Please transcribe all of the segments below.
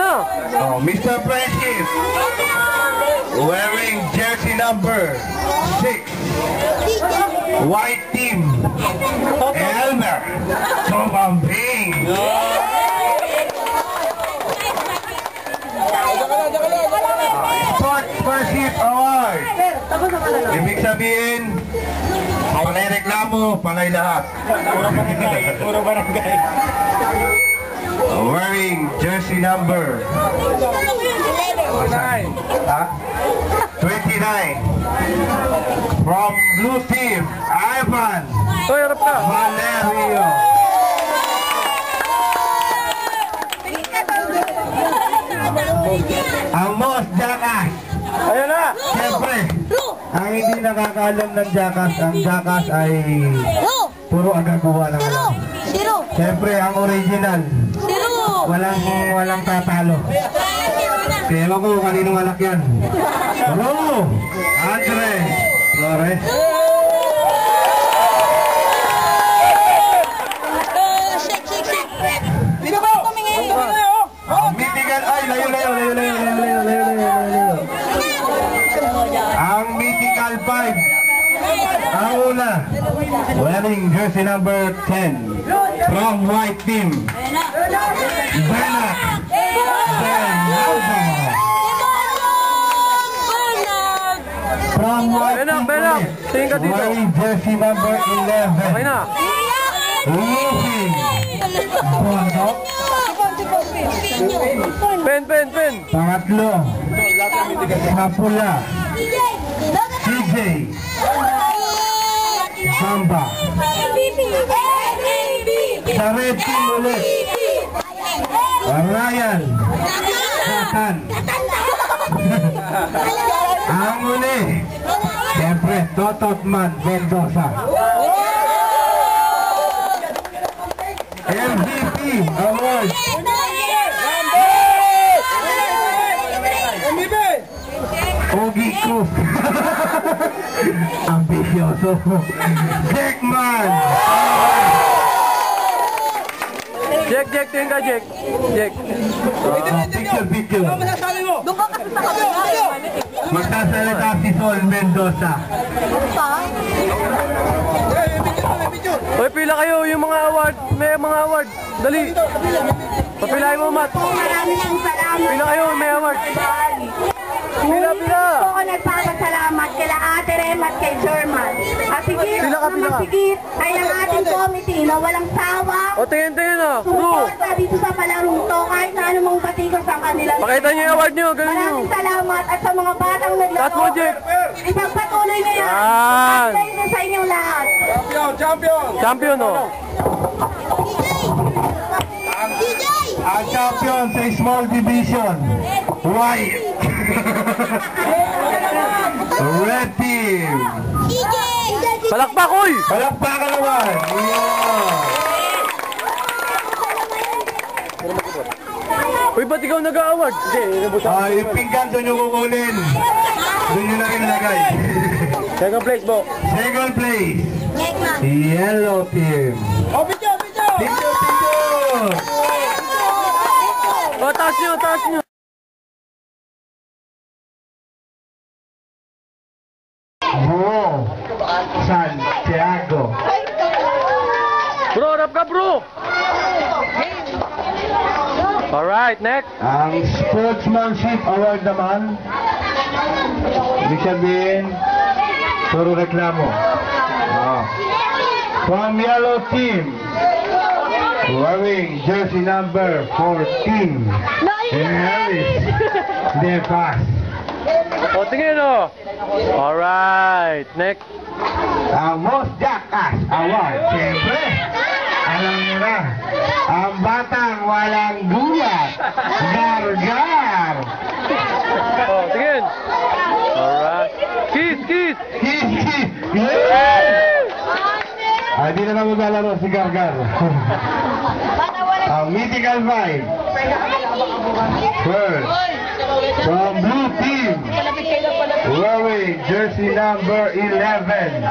na. Oh, Mr. Friendship. Wearing jersey number 6. White team. Elmer Chobambing. Sport Friendship Award. Ibig sabihin, panay reklamo, panay lahat. Puro barangay. Wearing jersey number 29. From blue team, Ivan Hoy, harap ka. Valerio. Ang most jackass. Ayun na! Siyempre, ang hindi nakakaalam ng jackass, ang jackass ay puro agagawa lang alam. Siyempre, ang original, walang tatalo. Kaya ko kaninong anak yan. Hello! Andre Flores. Mythical, ay, layo. Ang Mythical 5. Ang una, wearing jersey number 10 from white team, Bernard. From white team, tingin ka dito. wearing jersey number 11. Okay na. Lupin Bondok. Pen. Pangatlo, sa pula, CJ Samba. Sa red team ulit, Ryan Satan. Ang uli, siyempre, Tototman Mendoza. MVP Award, Ogi Cook. Ambisyoso. Jackman. Jack, tingin ka, Jack. Picture. Magsasalita si Sol Mendoza. Hoy, pila kayo yung mga award. May mga award. Dali. Papilahin mo, Matt. Maraming salamat. Pila kayo, may award. Pila. Ako nagpapasalamat kila Ate Rem at kay German. At sigit ay ang ating committee na walang sawa. O, tingin na. Bro. Suporta dito sa palarong to kahit na anumang batikos ang kanila. Pakita niyo yung award niyo. Ganun niyo. Maraming salamat at sa mga batang naglaro. Tat mo, Jack. Ipagpatuloy niyo yan. Yan. At kayo sa inyong lahat. Champion, oh. Ang champion sa small division, White. Red team. Palakpak, oy! Palakpakan naman. Uy, ba't ikaw nag-award? Yung pinggan doon yung kukunin. Doon nyo na rin lagay. Second place, Bo. Second place, Yellow team. Picture. O, taas nyo. Bro Santiago. Bro, rap ka, bro! Alright, next. Ang Sportsmanship Award naman, ibig sabihin, puro reklamo. From Yellow Team, wearing jersey number 14, Harris De Paz. O, tingin, o. Alright, next. Ang Most Jackass Award, siyempre, alam nyo na, ang batang walang gulat, Gargar. O, tingin. Alright. Kiss. Ay, di na lang maglalaro si Gargar. Ang Mythical 5. First, from Blue Team, wearing jersey number 11,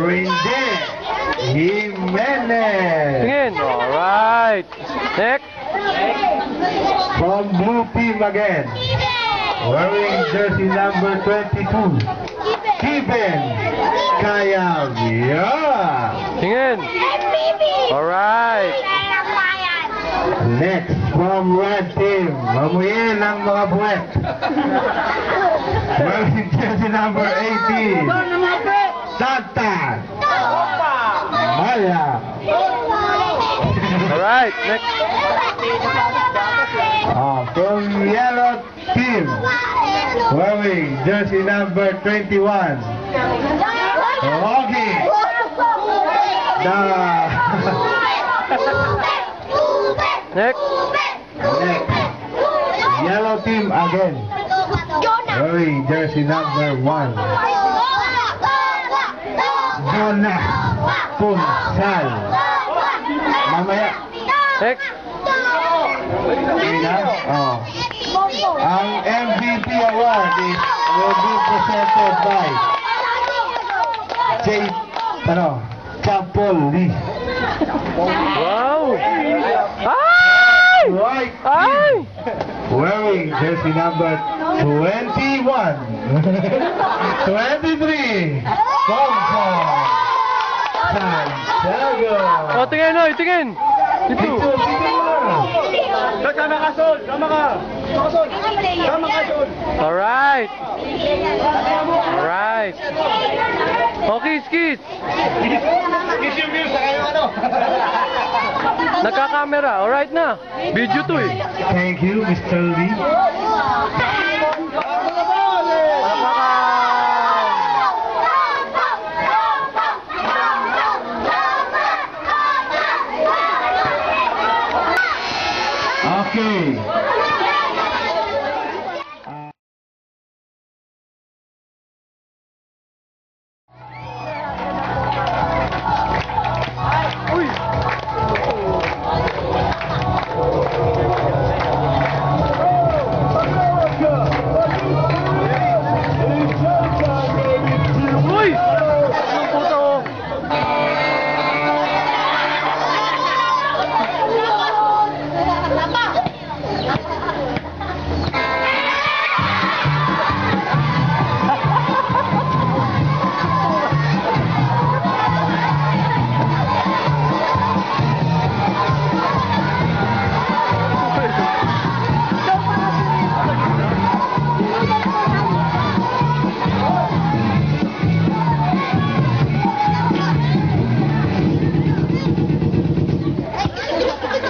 Rinde Jimenez. Tingin. Alright. Next. from blue team again. Wearing jersey number 22. Steven Kayavia. Tingin. Alright. Next from red team. Mamuyin ang mga buwet. Wearing jersey number 18. Santa Maya. Alright, next. From yellow team. Wearing jersey number 21. Ogie. Next. Next. Yellow team again. Wearing jersey number 1. Jonah Punsal. Mamaya. Next. Ina? Oh. Ang MVP award will be presented by Champoli. Wow. Ay! White Ay! wearing jersey number 21. 23. Bongbong Santiago. O, tingin, Noy, tingin. Ito. Sama ka, Sol! Sama ka! Sama ka, Sol! Alright. Alright. O, kiss, kiss. Kiss yung views sa kayo, ano? Nagka-camera. Alright na. Video to eh. Thank you, Mr. Lee. Okay. Uy! Uy! Ang puto!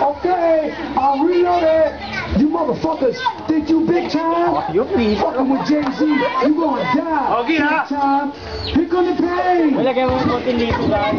Okay, I'll reload it. You motherfuckers think you big time? You please. Fucking with Jay-Z, you gonna die. Okay, ha? Big time. Pick on the pain. Lagyan mo yung konting dito, guys.